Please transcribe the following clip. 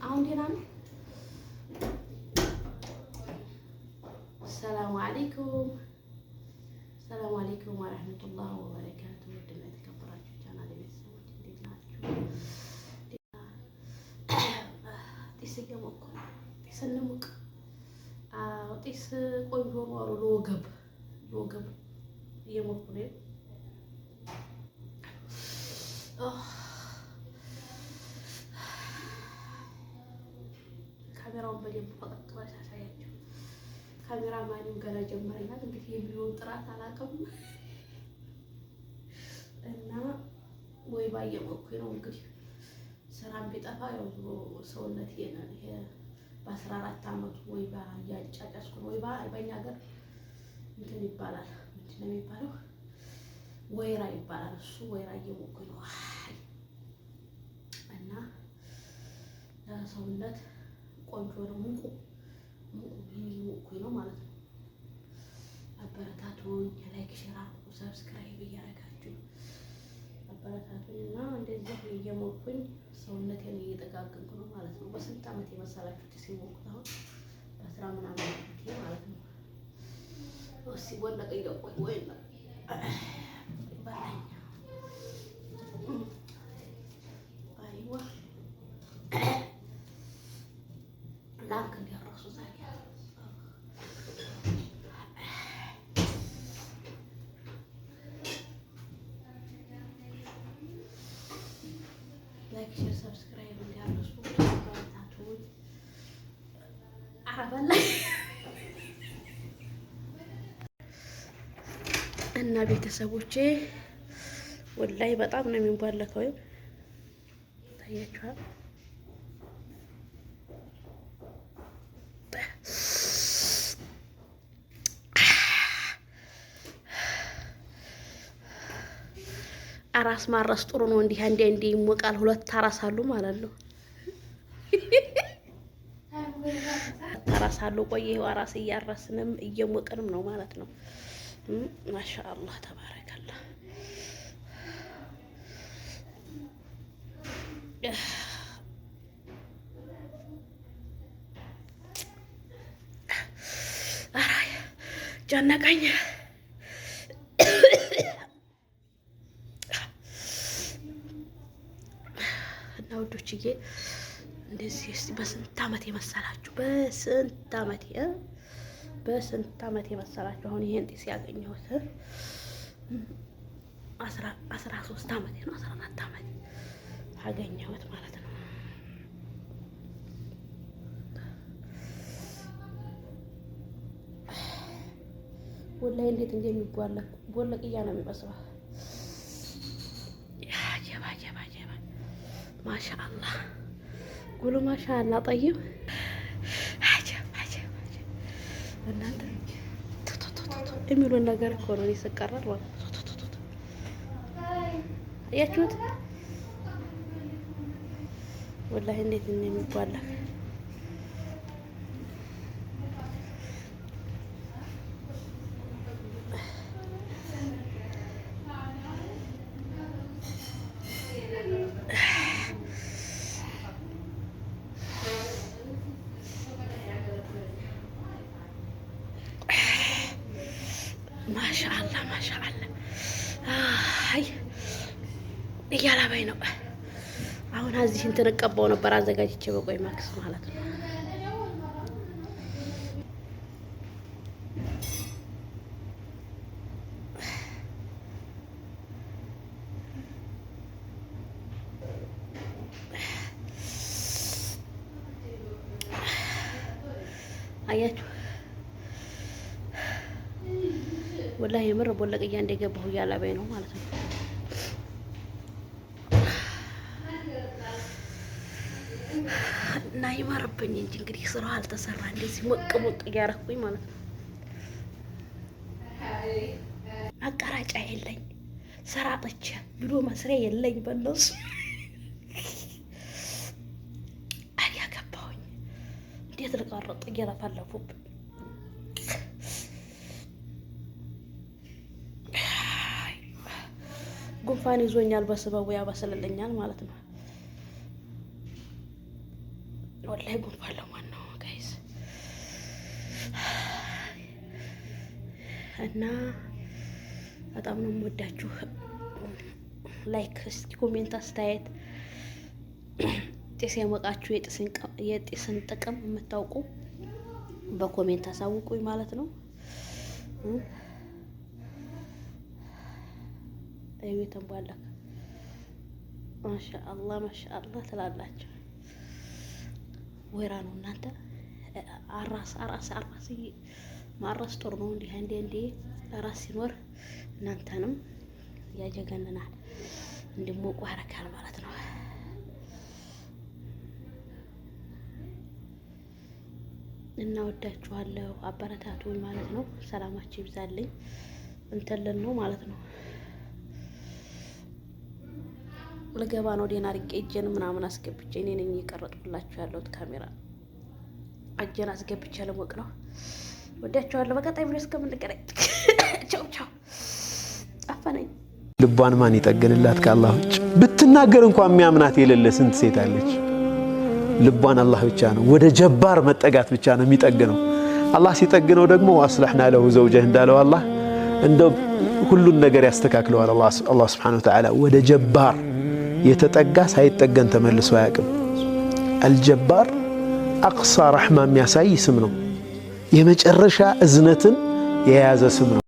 አሁን ደህና ነው። ሰላም አለይኩም ወራህመቱላሂ ወበረካቱ። ውድና የተከበራችሁ ቻናል ቤተሰቦች እንዴት ናችሁ? ጢስ እየሞቁ ነው። ጢስ እንሙቅ። ጢስ ቆንጆ ነው አሉ ለወገብ እየሞቁ ነው። ካሜራውን በደንብ ፈቀቅ ብላችሁ አሳያችሁ። ካሜራ ማንም ገና ጀመረኛል። እንግዲህ የቪዲዮ ጥራት አላውቅም እና ወይ ባየሞኩኝ ነው እንግዲህ ስራም ቢጠፋ ያው ሰውነት ይሄ በ14 አመቱ ወይ ባያጫጫስኩ ወይ በእኛ ሀገር እንትን ይባላል። ምንድን ነው የሚባለው? ወይራ ይባላል። እሱ ወይራ እየሞኩኝ ነው እና ሰውነት ቆንጆ ነው። ሙቁ እየሞኩኝ ነው ማለት ነው። አበረታቱኝ። ላይክ ሼር አድርጉ፣ ሰብስክራይብ እያደረጋችሁ አበረታቱኝ እና እንደዚህ እየሞኩኝ ሰውነቴን እየጠጋገንኩ ነው ማለት ነው። በስንት አመት የመሰላችሁት ሲሞኩት አሁን በ10 ምናምን አመት ማለት ነው። እስኪ ወለቀ ይቆይ ወይ ባላኝ አይዋ ላክ እንዲያረሱ ዛሬ ላይክ ሼር ሰብስክራይብ እንዲያረሱ አበረታቱኝ። አረበላይ እና ቤተሰቦቼ ወላይ በጣም ነው የሚንባለከው። ታያችኋል። አራስ ማረስ ጥሩ ነው። እንዲህ አንዴ ይሞቃል። 2 አራስ አሉ ማለት ነው። አራስ አሉ። ቆየው አራስ እያረስንም እየሞቅንም ነው ማለት ነው። ማሻአላህ ተባረከላህ። አራይ ጨነቀኝ እና ውዶችዬ እንደዚህ እስቲ በስንት አመት የመሰላችሁ በስንት አመት የመሰላችሁ አሁን ይሄን ጢስ ያገኘሁት 13 አመት ነው። 14 አመት አገኘሁት ማለት ነው። ወላሂ እንዴት እንደሚቧለቅ ቦለቅያ ነው የሚመስለው። ጀባ ማሻአላህ ጉሉ ማሻአላህ ጠይብ እናንተ የሚሉን ነገር እኮ ነው። ይሰቀራል ማለት አያችሁት? ወላሂ እንዴት እንደሚባለው ማሻአላህ አይ እያላበኝ ነው። አሁን እዚህ እንትን እቀባው ነበር አዘጋጅቼ በቆይ ማክስ ማለት ነው። አያችሁ ወላሂ የምር ቦለቅያ እንደገባሁ እያላበኝ ነው ማለት ነው። እና ይማርብኝ እንጂ እንግዲህ ስራው አልተሰራ እንደዚህ ሞቅ እያረኩኝ ማለት ነው። አቀራጫ የለኝ ስራ አጥቼ ቪዲዮ መስሪያ የለኝ በእነሱ አያገባሁኝ እንዴት ልቀረጥ እየለፈለፉብኝ ጉንፋን ይዞኛል። በስበቡ ያበስልልኛል ማለት ነው። ወላሂ ጉንፋን ለማን ነው ጋይስ? እና በጣም ነው የምወዳችሁ። ላይክ እስኪ ኮሜንት አስተያየት ጤስ ያመቃችሁ የጤስን ጥቅም የምታውቁ በኮሜንት አሳውቁኝ ማለት ነው። አይወተን ባላክ ማሻአላህ ማሻአላህ ትላላችሁ። ወይራ ነው እናንተ አራስ ማራስ ጦር ነው እንዲህ እንዴ ራስ ሲኖር እናንተንም ያጀገንናል እንድሞቁ ያረካል ማለት ነው። እና ወዳችኋለሁ፣ አበረታቱኝ ማለት ነው። ሰላማችሁ ይብዛልኝ። እንተለን ነው ማለት ነው። ለገባ ነው ዴና አድርጌ እጄን ምናምን አስገብቼ እኔ ነኝ እየቀረጥኩላችሁ ያለሁት ካሜራ እጄን አስገብቼ ለሞቅ ነው። ወዳችኋለሁ። በቀጣይ ቪዲዮ እስከምንገናኝ ቻው ቻው። አፈነኝ። ልቧን ማን ይጠግንላት ከአላህ ውጭ? ብትናገር እንኳን የሚያምናት የሌለ ስንት ሴት አለች። ልቧን አላህ ብቻ ነው፣ ወደ ጀባር መጠጋት ብቻ ነው የሚጠግነው። አላህ ሲጠግነው ደግሞ ወአስለሕና ለሁ ዘውጀህ እንዳለው አላህ እንደው ሁሉን ነገር ያስተካክለዋል። አላህ ሱብሓነሁ ወተዓላ ወደ ጀባር የተጠጋ ሳይጠገን ተመልሶ አያውቅም። አልጀባር አቅሳ ረሕማ የሚያሳይ ስም ነው። የመጨረሻ እዝነትን የያዘ ስም ነው።